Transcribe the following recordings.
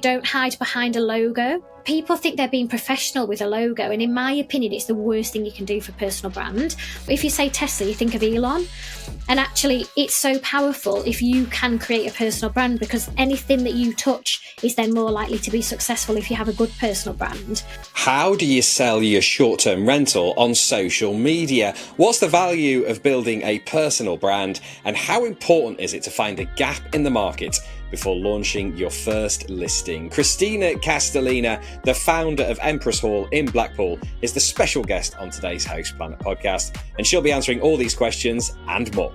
Don't hide behind a logo. People think they're being professional with a logo, and in my opinion, it's the worst thing you can do for personal brand. If you say Tesla, you think of Elon, and actually it's so powerful if you can create a personal brand, because anything that you touch is then more likely to be successful if you have a good personal brand. How do you sell your short-term rental on social media? What's the value of building a personal brand, and how important is it to find a gap in the market before launching your first listing? Kristina Castellina, the founder of Empress Hall in Blackpool, is the special guest on today's Host Planet podcast, and she'll be answering all these questions and more.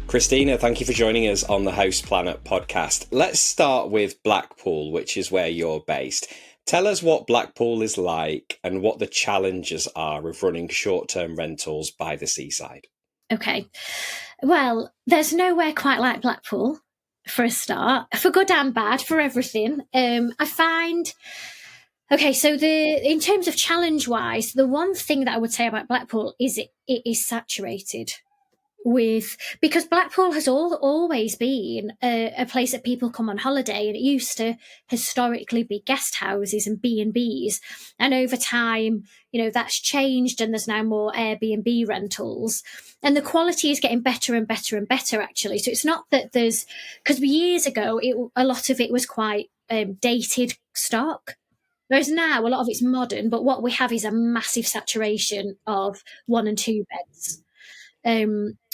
Kristina, thank you for joining us on the Host Planet podcast. Let's start with Blackpool, which is where you're based. Tell us what Blackpool is like and what the challenges are of running short-term rentals by the seaside. Okay. Well, there's nowhere quite like Blackpool, for a start, for good and bad, for everything. I find, okay, so in terms of challenge-wise, the one thing that I would say about Blackpool is it is saturated because Blackpool has always been a place that people come on holiday, and it used to historically be guest houses and B&Bs, and over time, that's changed, and there's now more Airbnb rentals, and the quality is getting better and better and better, actually. So it's not that because years ago a lot of it was quite dated stock, whereas now a lot of it's modern, but what we have is a massive saturation of 1 and 2 beds.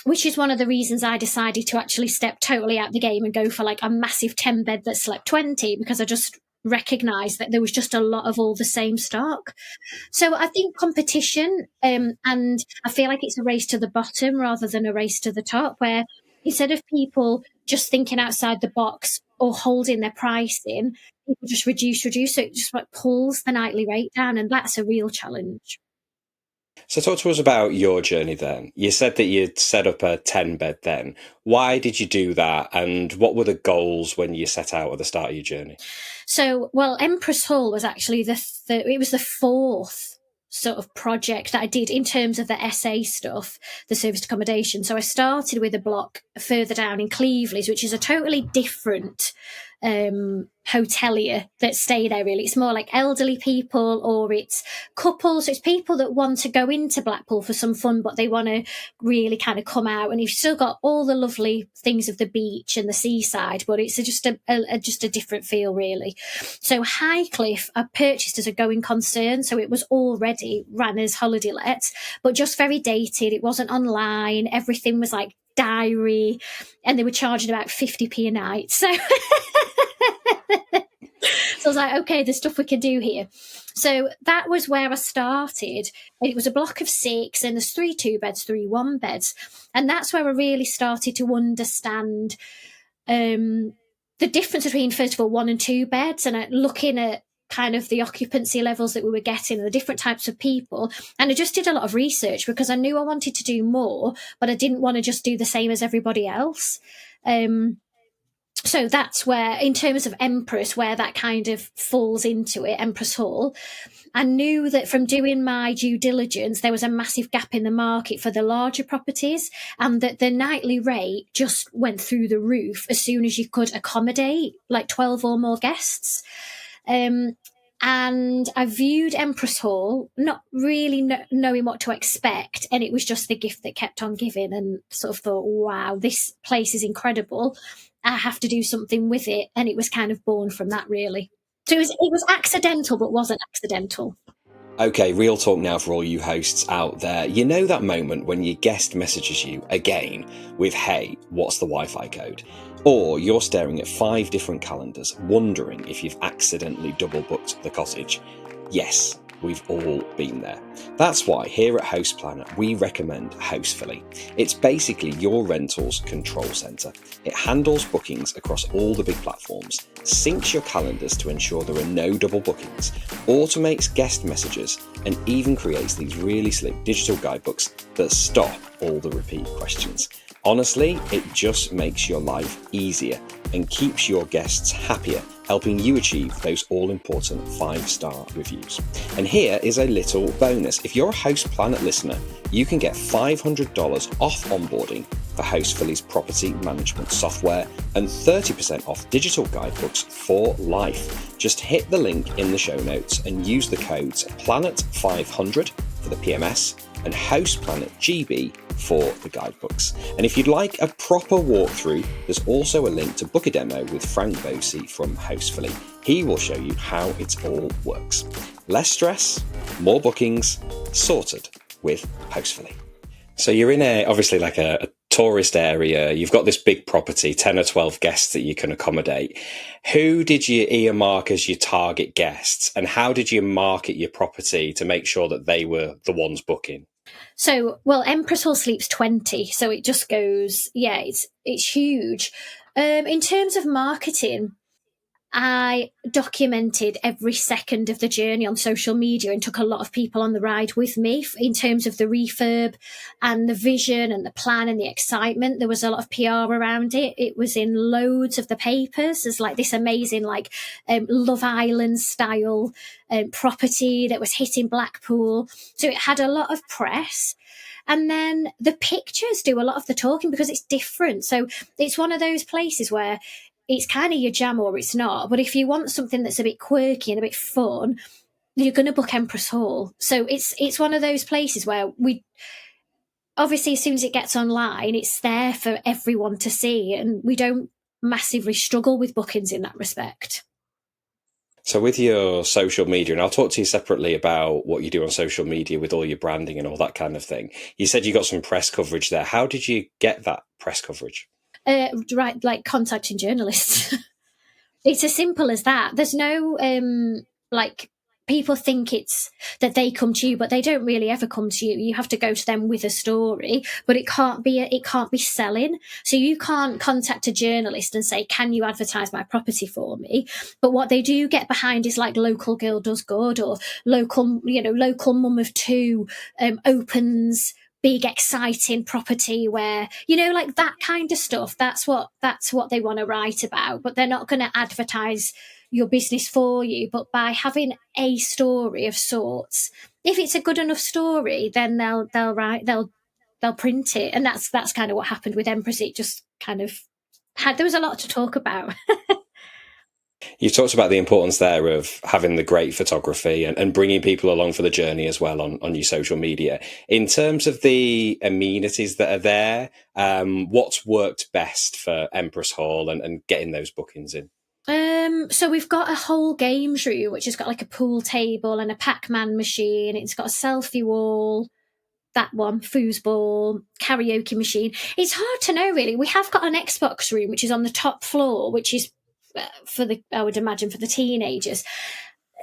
Which is one of the reasons I decided to actually step totally out the game and go for like a massive 10 bed that slept 20, because I just recognised that there was just a lot of all the same stock. So I think competition, and I feel like it's a race to the bottom rather than a race to the top, where instead of people just thinking outside the box or holding their pricing, people just reduce. So it just like pulls the nightly rate down, and that's a real challenge. So talk to us about your journey then. You said that you'd set up a 10 bed then. Why did you do that? And what were the goals when you set out at the start of your journey? So, well, Empress Hall was actually it was the fourth sort of project that I did in terms of the SA stuff, the serviced accommodation. So I started with a block further down in Cleveland, which is a totally different hotelier that stay there, really. It's more like elderly people, or it's couples. So it's people that want to go into Blackpool for some fun, but they want to really kind of come out, and you've still got all the lovely things of the beach and the seaside, but it's just a different feel, really. So Highcliffe I purchased as a going concern, so it was already ran as holiday lets, but just very dated. It wasn't online. Everything was like diary, and they were charging about 50p a night. So I was like, okay, there's stuff we can do here. So that was where I started. It was a block of 6, and there's 3 2-beds, 3 1-beds. And that's where I really started to understand the difference between, first of all, 1 and 2 beds, and looking at kind of the occupancy levels that we were getting and the different types of people. And I just did a lot of research because I knew I wanted to do more, but I didn't want to just do the same as everybody else. So that's where, in terms of Empress, where that kind of falls into it, Empress Hall, I knew that from doing my due diligence, there was a massive gap in the market for the larger properties, and that the nightly rate just went through the roof as soon as you could accommodate like 12 or more guests. And I viewed Empress Hall, not really knowing what to expect. And it was just the gift that kept on giving, and sort of thought, wow, this place is incredible. I have to do something with it. And it was kind of born from that, really. So it was accidental, but wasn't accidental. Okay, real talk now for all you hosts out there. You know that moment when your guest messages you again with, hey, what's the Wi-Fi code? Or you're staring at 5 different calendars, wondering if you've accidentally double booked the cottage. Yes, we've all been there. That's why here at Host Planet, we recommend Hostfully. It's basically your rentals control centre. It handles bookings across all the big platforms, syncs your calendars to ensure there are no double bookings, automates guest messages, and even creates these really slick digital guidebooks that stop all the repeat questions. Honestly, it just makes your life easier and keeps your guests happier helping you achieve those all-important 5-star reviews. And here is a little bonus. If you're a Host Planet listener, you can get $500 off onboarding for Hostfully's property management software and 30% off digital guidebooks for life. Just hit the link in the show notes and use the codes PLANET500 for the PMS and HostPlanetGB for the guidebooks. And if you'd like a proper walkthrough, there's also a link to book a demo with Frank Bosey from Hostfully. He will show you how it all works. Less stress, more bookings, sorted with Hostfully. So you're in obviously like a tourist area. You've got this big property, 10 or 12 guests that you can accommodate. Who did you earmark as your target guests, and how did you market your property to make sure that they were the ones booking? So, well, Empress Hall sleeps 20, so it just goes, it's huge. In terms of marketing, I documented every second of the journey on social media and took a lot of people on the ride with me in terms of the refurb and the vision and the plan and the excitement. There was a lot of PR around it. It was in loads of the papers. There's like this amazing Love Island style property that was hitting Blackpool. So it had a lot of press. And then the pictures do a lot of the talking because it's different. So it's one of those places where it's kind of your jam or it's not. But if you want something that's a bit quirky and a bit fun, you're going to book Empress Hall. So it's one of those places where we obviously, as soon as it gets online, it's there for everyone to see. And we don't massively struggle with bookings in that respect. So with your social media, and I'll talk to you separately about what you do on social media with all your branding and all that kind of thing. You said you got some press coverage there. How did you get that press coverage? Right, like contacting journalists. It's as simple as that. There's no people think it's that they come to you, but they don't really ever come to you. You have to go to them with a story, but it can't be selling. So you can't contact a journalist and say, can you advertise my property for me? But what they do get behind is like local girl does good, or local mum of two opens big exciting property where, like that kind of stuff. That's what they want to write about, but they're not going to advertise your business for you. But by having a story of sorts, if it's a good enough story, then they'll print it. And that's kind of what happened with Empress. It just kind of there was a lot to talk about. You talked about the importance there of having the great photography and bringing people along for the journey as well on your social media. In terms of the amenities that are there, what's worked best for Empress Hall and getting those bookings in? So we've got a whole games room, which has got like a pool table and a Pac-Man machine. It's got a selfie wall, that one, foosball, karaoke machine. It's hard to know, really. We have got an Xbox room, which is on the top floor, which is I would imagine for the teenagers.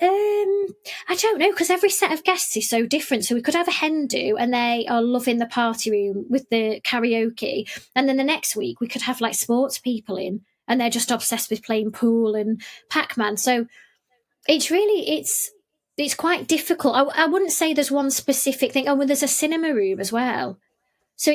I don't know, because every set of guests is so different. So we could have a hen do, and they are loving the party room with the karaoke. And then the next week we could have like sports people in, and they're just obsessed with playing pool and Pac-Man. So it's quite difficult. I wouldn't say there's one specific thing. Oh, well, there's a cinema room as well. So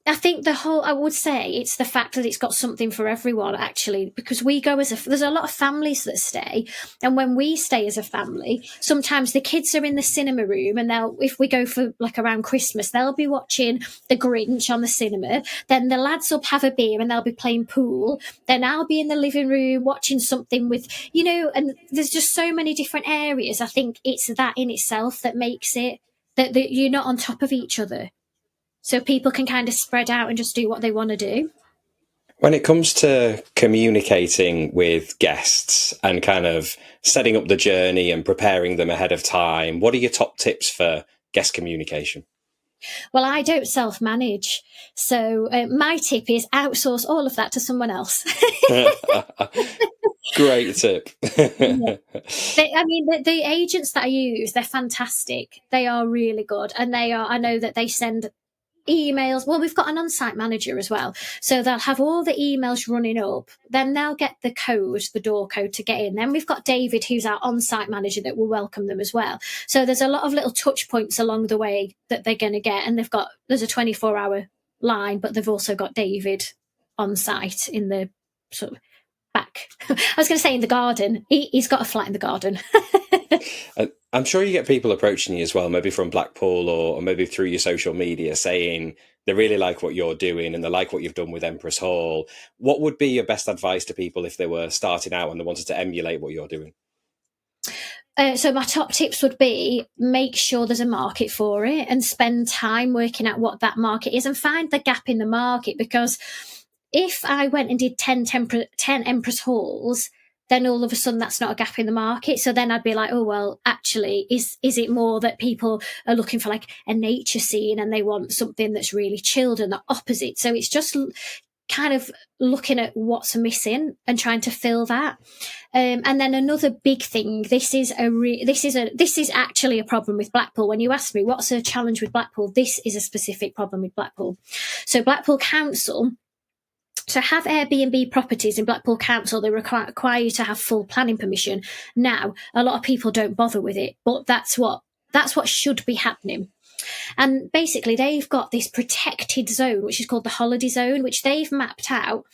I think I would say it's the fact that it's got something for everyone, actually, because we go there's a lot of families that stay. And when we stay as a family, sometimes the kids are in the cinema room, and if we go for like around Christmas, they'll be watching The Grinch on the cinema. Then the lads will have a beer and they'll be playing pool. Then I'll be in the living room watching something with, and there's just so many different areas. I think it's that in itself that makes it that you're not on top of each other. So people can kind of spread out and just do what they want to do. When it comes to communicating with guests and kind of setting up the journey and preparing them ahead of time, what are your top tips for guest communication? Well, I don't self-manage. So my tip is outsource all of that to someone else. Great tip. Yeah. The agents that I use, they're fantastic. They are really good. And I know that they send emails. Well, we've got an on-site manager as well. So they'll have all the emails running up. Then they'll get the door code to get in. Then we've got David, who's our on-site manager, that will welcome them as well. So there's a lot of little touch points along the way that they're going to get. And there's a 24-hour line, but they've also got David on site in the sort of back. I was going to say in the garden. He's got a flat in the garden. I'm sure you get people approaching you as well, maybe from Blackpool or maybe through your social media, saying they really like what you're doing and they like what you've done with Empress Hall. What would be your best advice to people if they were starting out and they wanted to emulate what you're doing? So my top tips would be make sure there's a market for it and spend time working out what that market is and find the gap in the market. Because if I went and did 10 Empress Halls, then all of a sudden that's not a gap in the market. So then I'd be like, oh, well, actually, is it more that people are looking for like a nature scene and they want something that's really chilled and the opposite? So it's just kind of looking at what's missing and trying to fill that. And then another big thing, this is actually a problem with Blackpool. When you ask me what's a challenge with Blackpool, this is a specific problem with Blackpool. So Blackpool Council, to have Airbnb properties in Blackpool Council, they require you to have full planning permission. Now, a lot of people don't bother with it, but that's what should be happening. And basically, they've got this protected zone, which is called the holiday zone, which they've mapped out.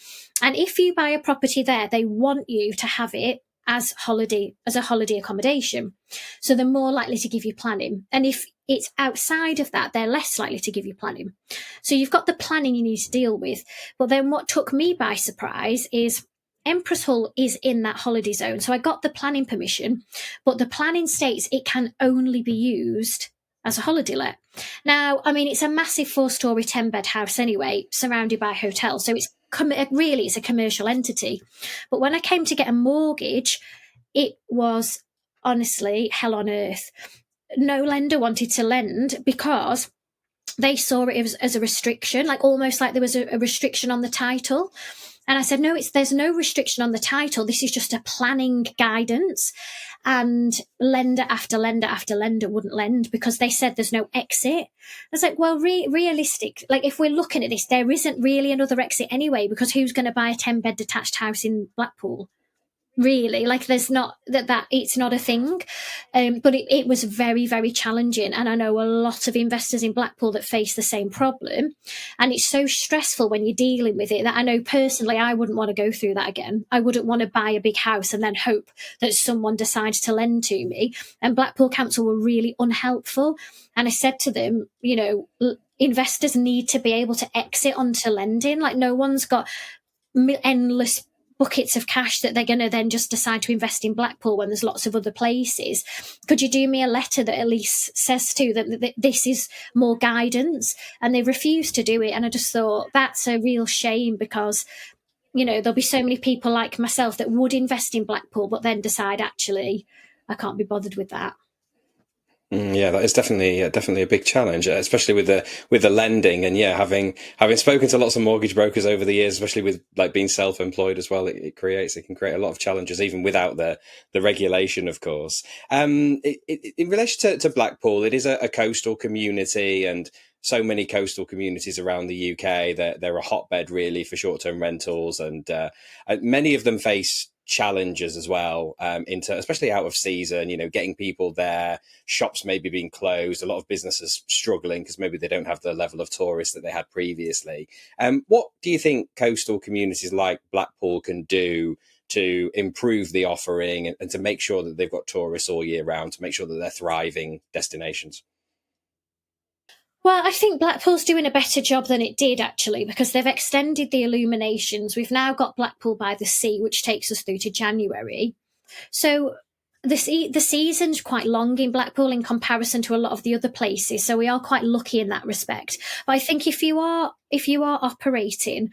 And if you buy a property there, they want you to have it as a holiday accommodation. So they're more likely to give you planning. And if it's outside of that, they're less likely to give you planning. So you've got the planning you need to deal with. But then what took me by surprise is Empress Hall is in that holiday zone. So I got the planning permission, but the planning states it can only be used as a holiday let. Now, I mean, it's a massive 4-storey 10-bed house anyway, surrounded by hotels. So it's a commercial entity. But when I came to get a mortgage, it was honestly hell on earth. No lender wanted to lend because they saw it as a restriction, like almost like there was a restriction on the title. And I said, no, there's no restriction on the title. This is just a planning guidance. And lender after lender after lender wouldn't lend because they said there's no exit. I was like, well, realistic. Like if we're looking at this, there isn't really another exit anyway, because who's going to buy a 10-bed detached house in Blackpool? Really, like there's not that it's not a thing. But it was very, very challenging. And I know a lot of investors in Blackpool that face the same problem. And it's so stressful when you're dealing with it that I know personally I wouldn't want to go through that again. I wouldn't want to buy a big house and then hope that someone decides to lend to me. And Blackpool Council were really unhelpful. And I said to them, investors need to be able to exit onto lending. Like no one's got endless buckets of cash that they're going to then just decide to invest in Blackpool when there's lots of other places. Could you do me a letter that at least says to them that this is more guidance? And they refused to do it. And I just thought that's a real shame because, there'll be so many people like myself that would invest in Blackpool, but then decide, actually, I can't be bothered with that. Yeah, that is definitely a big challenge, especially with the lending. And yeah, having spoken to lots of mortgage brokers over the years, especially with like being self-employed as well, it can create a lot of challenges even without the regulation, of course. In relation to Blackpool, it is a coastal community, and so many coastal communities around the UK. They're a hotbed really for short-term rentals, and many of them face challenges as well, especially out of season, getting people there, shops maybe being closed, a lot of businesses struggling because maybe they don't have the level of tourists that they had previously. What do you think coastal communities like Blackpool can do to improve the offering and to make sure that they've got tourists all year round, to make sure that they're thriving destinations? Well, I think Blackpool's doing a better job than it did, actually, because they've extended the illuminations. We've now got Blackpool by the Sea, which takes us through to January. So the season's quite long in Blackpool in comparison to a lot of the other places. So we are quite lucky in that respect. But I think if you are operating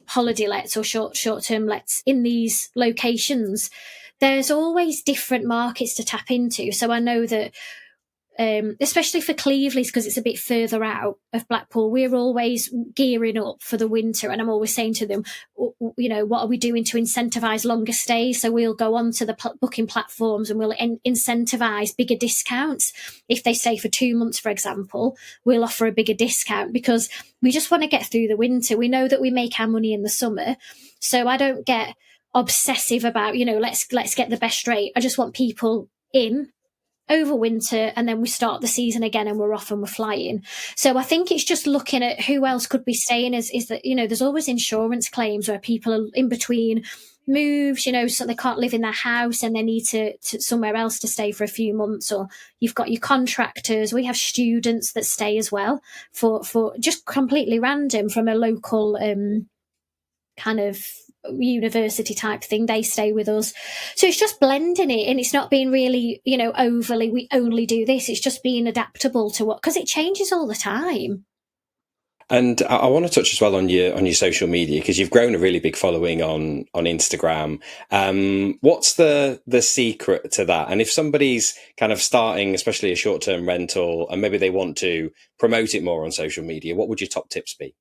holiday lets or short-term lets in these locations, there's always different markets to tap into. So I know that especially for Cleveland's, because it's a bit further out of Blackpool, we're always gearing up for the winter. And I'm always saying to them, what are we doing to incentivise longer stays? So we'll go on to the booking platforms and we'll incentivise bigger discounts. If they stay for 2 months, for example, we'll offer a bigger discount because we just want to get through the winter. We know that we make our money in the summer. So I don't get obsessive about, let's get the best rate. I just want people in over winter, and then we start the season again and we're off and we're flying. So I think it's just looking at who else could be staying. Is that, there's always insurance claims where people are in between moves, so they can't live in their house and they need to somewhere else to stay for a few months. Or you've got your contractors. We have students that stay as well for just completely random from a local kind of university type thing. They stay with us. So it's just blending it, and it's not being really, overly, we only do this. It's just being adaptable to because it changes all the time. And I want to touch as well on your social media, because you've grown a really big following on Instagram. What's the secret to that? And if somebody's kind of starting, especially a short-term rental, and maybe they want to promote it more on social media, what would your top tips be?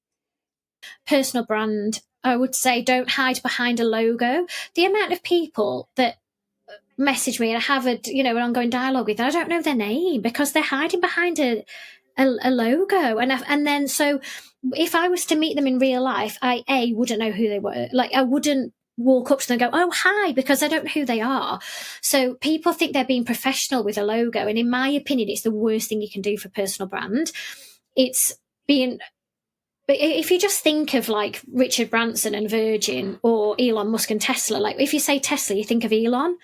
Personal brand. I would say don't hide behind a logo. The amount of people that message me and I have an ongoing dialogue with, I don't know their name because they're hiding behind a logo. And then so if I was to meet them in real life, I wouldn't know who they were. Like, I wouldn't walk up to them and go, oh, hi, because I don't know who they are. So people think they're being professional with a logo. And in my opinion, it's the worst thing you can do for personal brand. It's being... But if you just think of like Richard Branson and Virgin or Elon Musk and Tesla, like if you say Tesla, you think of Elon.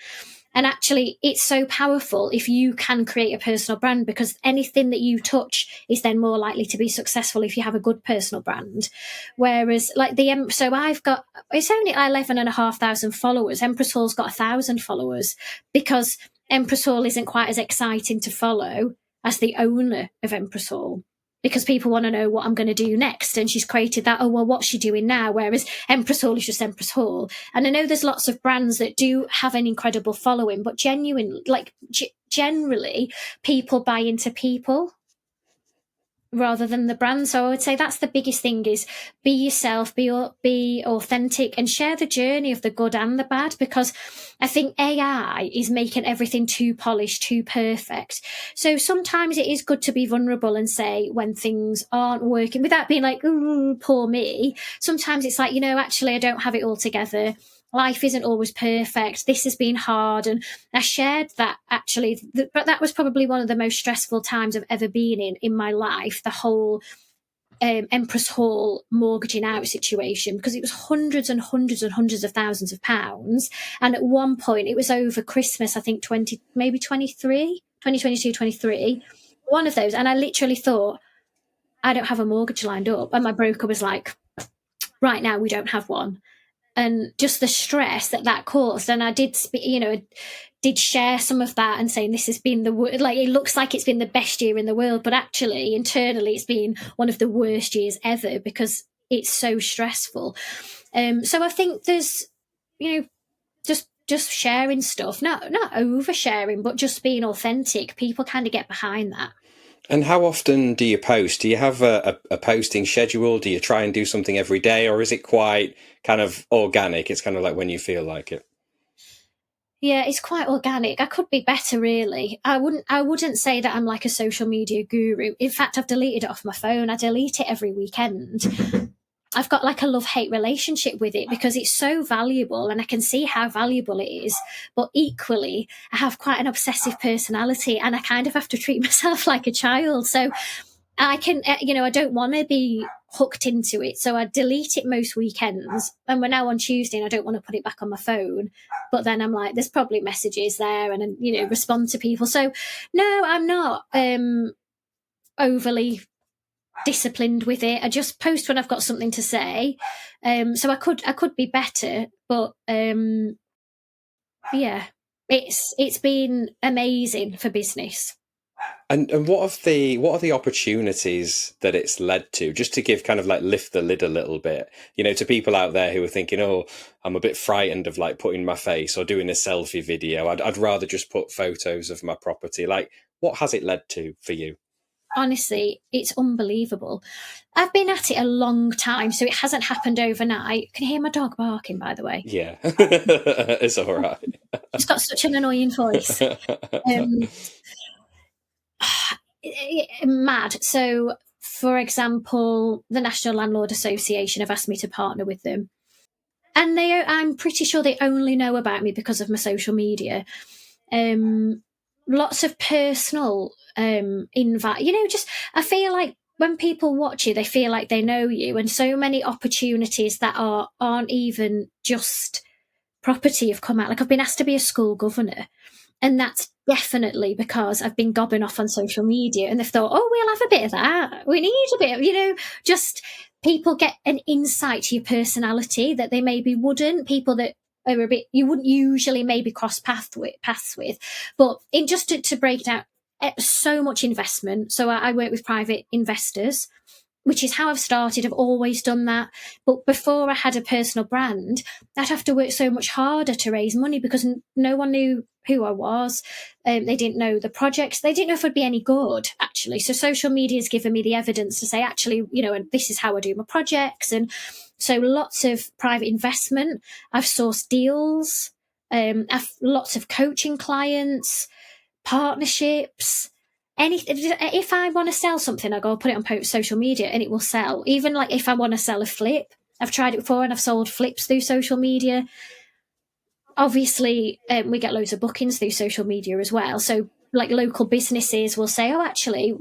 And actually, it's so powerful if you can create a personal brand, because anything that you touch is then more likely to be successful if you have a good personal brand. Whereas like so I've got, it's only 11,500 followers. Empress Hall's got 1,000 followers because Empress Hall isn't quite as exciting to follow as the owner of Empress Hall, because people want to know what I'm going to do next. And she's created that, oh, well, what's she doing now? Whereas Empress Hall is just Empress Hall. And I know there's lots of brands that do have an incredible following, but generally people buy into people rather than the brand. So I would say that's the biggest thing, is be yourself, be authentic, and share the journey of the good and the bad, because I think AI is making everything too polished, too perfect. So sometimes it is good to be vulnerable and say when things aren't working without being like, ooh, poor me. Sometimes it's like, actually I don't have it all together. Life isn't always perfect. This has been hard. And I shared that actually, but that was probably one of the most stressful times I've ever been in my life, the whole Empress Hall mortgaging out situation, because it was hundreds and hundreds and hundreds of thousands of pounds. And at one point, it was over Christmas, I think 2022, one of those. And I literally thought, I don't have a mortgage lined up. And my broker was like, right now, we don't have one. And just the stress that caused. And I did share some of that and saying this has been it looks like it's been the best year in the world, but actually internally it's been one of the worst years ever because it's so stressful. So I think there's, just sharing stuff, not oversharing, but just being authentic. People kind of get behind that. And how often do you post? Do you have a posting schedule? Do you try and do something every day, or is it quite kind of organic? It's kind of like when you feel like it. Yeah, it's quite organic. I could be better, really. I wouldn't say that I'm like a social media guru. In fact, I've deleted it off my phone. I delete it every weekend. I've got like a love-hate relationship with it because it's so valuable and I can see how valuable it is. But equally, I have quite an obsessive personality and I kind of have to treat myself like a child. So I can, I don't want to be hooked into it. So I delete it most weekends. And we're now on Tuesday and I don't want to put it back on my phone. But then I'm like, there's probably messages there and, respond to people. So no, I'm not overly disciplined with it. I just post when I've got something to say. So I could be better, but yeah, it's been amazing for business. And what are the opportunities that it's led to? Just to give kind of like lift the lid a little bit, to people out there who are thinking, oh, I'm a bit frightened of like putting my face or doing a selfie video. I'd rather just put photos of my property. Like, what has it led to for you? Honestly, it's unbelievable. I've been at it a long time, so it hasn't happened overnight. Can you hear my dog barking, by the way? Yeah, it's all right. She's got such an annoying voice. Mad. So, for example, the National Landlord Association have asked me to partner with them. And I'm pretty sure they only know about me because of my social media. lots of personal invite. Just I feel like when people watch you, they feel like they know you, and so many opportunities that aren't even just property have come out. Like I've been asked to be a school governor, and that's definitely because I've been gobbing off on social media, and they've thought, oh, we'll have a bit of that. We need a bit of, just people get an insight to your personality that they maybe wouldn't. People that are a bit, you wouldn't usually maybe cross paths with. But in just to break down, so much investment. So I work with private investors, which is how I've started. I've always done that. But before I had a personal brand, I'd have to work so much harder to raise money because no one knew who I was. They didn't know the projects. They didn't know if I'd be any good, actually. So social media has given me the evidence to say, actually, and this is how I do my projects. And so lots of private investment. I've sourced deals. I've lots of coaching clients, partnerships. If I want to sell something, I go put it on social media and it will sell. Even like if I want to sell a flip, I've tried it before and I've sold flips through social media. Obviously, we get loads of bookings through social media as well. So like local businesses will say, oh, actually,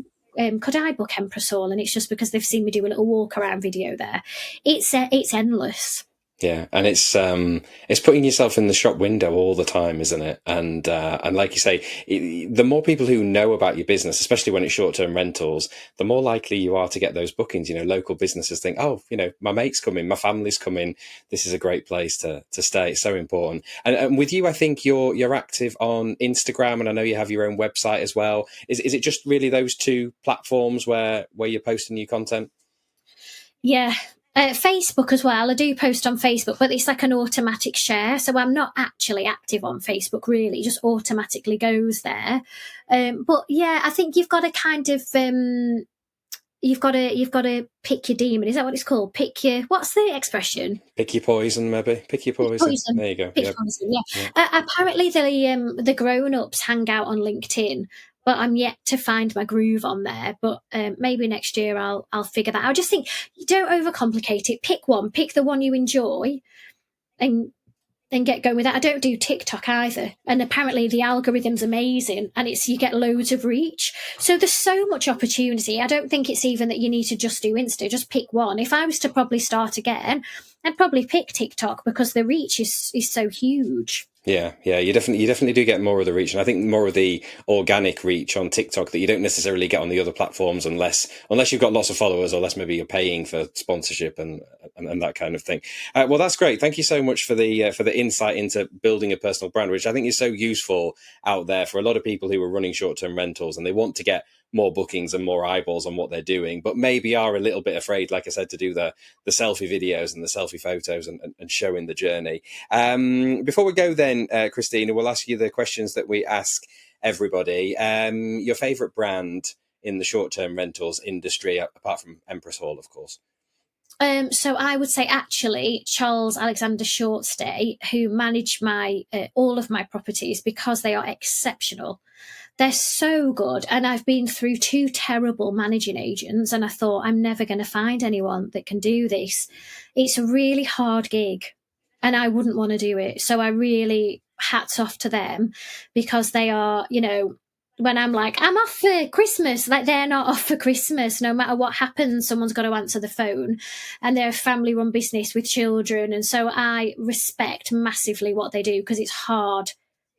could I book Empress Hall? And it's just because they've seen me do a little walk around video there. It's endless. Yeah, and it's putting yourself in the shop window all the time, isn't it? And like you say, the more people who know about your business, especially when it's short-term rentals, the more likely you are to get those bookings. Local businesses think, oh, my mate's coming, my family's coming. This is a great place to stay. It's so important. And with you, I think you're active on Instagram, and I know you have your own website as well. Is it just really those two platforms where you're posting your content? Yeah. Facebook as well. I do post on Facebook, but it's like an automatic share. So I'm not actually active on Facebook, really. It just automatically goes there. But yeah, I think you've got to kind of you've got to pick your demon. Is that what it's called? What's the expression? Pick your poison, maybe. Pick your poison. There you go. Pick poison. Yeah. Apparently, the grown-ups hang out on LinkedIn, but I'm yet to find my groove on there. But maybe next year I'll figure that out. I just think don't overcomplicate it. Pick one. Pick the one you enjoy, and get going with that. I don't do TikTok either, and apparently the algorithm's amazing, and you get loads of reach. So there's so much opportunity. I don't think it's even that you need to just do Insta. Just pick one. If I was to probably start again, I'd probably pick TikTok because the reach is so huge. Yeah, you definitely do get more of the reach, and I think more of the organic reach on TikTok that you don't necessarily get on the other platforms unless you've got lots of followers, or unless maybe you're paying for sponsorship and that kind of thing. Well, that's great. Thank you so much for the insight into building a personal brand, which I think is so useful out there for a lot of people who are running short-term rentals and they want to get more bookings and more eyeballs on what they're doing, but maybe are a little bit afraid, like I said, to do the selfie videos and the selfie photos and showing the journey. Before we go then, Kristina, we'll ask you the questions that we ask everybody. Your favourite brand in the short-term rentals industry, apart from Empress Hall, of course? So I would say actually Charles Alexander Shortstay, who manage all of my properties, because they are exceptional. They're so good. And I've been through 2 terrible managing agents, and I thought, I'm never going to find anyone that can do this. It's a really hard gig, and I wouldn't want to do it. So I really hats off to them, because they are, when I'm like, I'm off for Christmas, like they're not off for Christmas. No matter what happens, someone's got to answer the phone, and they're a family-run business with children. And so I respect massively what they do, because it's hard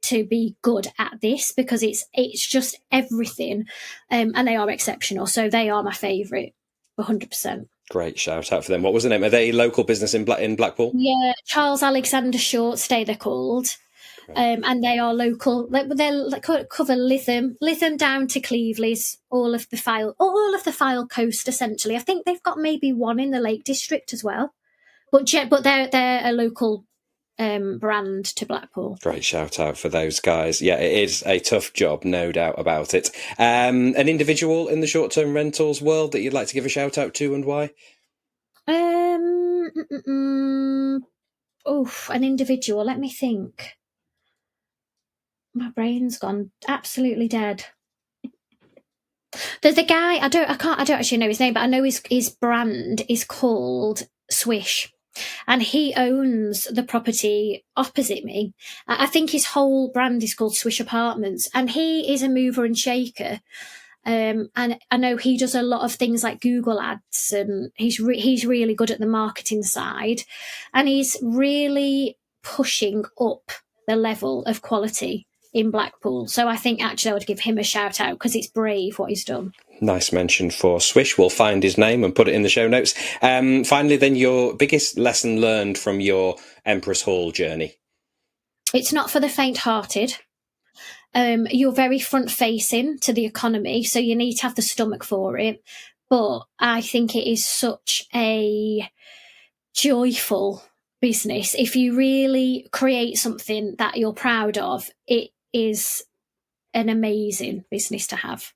to be good at this, because it's just everything, and they are exceptional. So they are my favourite, 100%. Great shout out for them. What was the name? Are they a local business in Blackpool? Yeah, Charles Alexander Shortstay, they're called. And they are local. They cover Lytham down to Cleveley's, all of the Fyle coast, essentially. I think they've got maybe one in the Lake District as well. But they're a local brand to Blackpool. Great shout out for those guys. Yeah, it is a tough job, no doubt about it. An individual in the short-term rentals world that you'd like to give a shout out to, and why? An individual. Let me think. My brain's gone absolutely dead. There's a guy, I don't actually know his name, but I know his brand is called Swish. and he owns the property opposite me. I think his whole brand is called Swish Apartments, and he is a mover and shaker. And I know he does a lot of things like Google ads, and he's really good at the marketing side, and he's really pushing up the level of quality in Blackpool. So I think actually I would give him a shout out because it's brave what he's done. Nice mention for Swish. We'll find his name and put it in the show notes. Finally, then, your biggest lesson learned from your Empress Hall journey? It's not for the faint-hearted. You're very front-facing to the economy, so you need to have the stomach for it. But I think it is such a joyful business. If you really create something that you're proud of, it is an amazing business to have.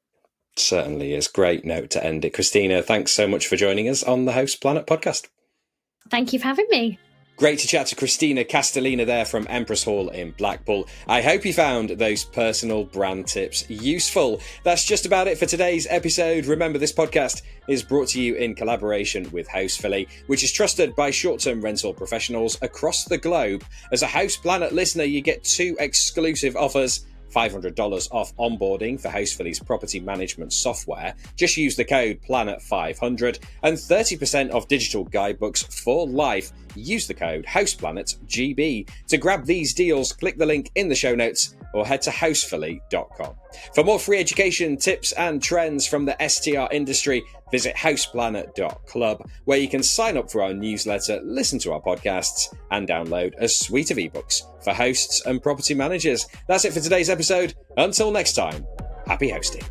Certainly is. Great note to end it. Kristina, thanks so much for joining us on the Host Planet podcast. Thank you for having me. Great to chat to Kristina Castellina there from Empress Hall in Blackpool. I hope you found those personal brand tips useful. That's just about it for today's episode. Remember, this podcast is brought to you in collaboration with Hostfully, which is trusted by short-term rental professionals across the globe. As a Host Planet listener, you get 2 exclusive offers: $500 off onboarding for Hostfully's property management software. Just use the code PLANET500, and 30% off digital guidebooks for life. Use the code HostPlanetGB. To grab these deals, click the link in the show notes or head to hostfully.com. For more free education, tips and trends from the STR industry, visit houseplanet.club, where you can sign up for our newsletter, listen to our podcasts, and download a suite of ebooks for hosts and property managers. That's it for today's episode. Until next time, happy hosting.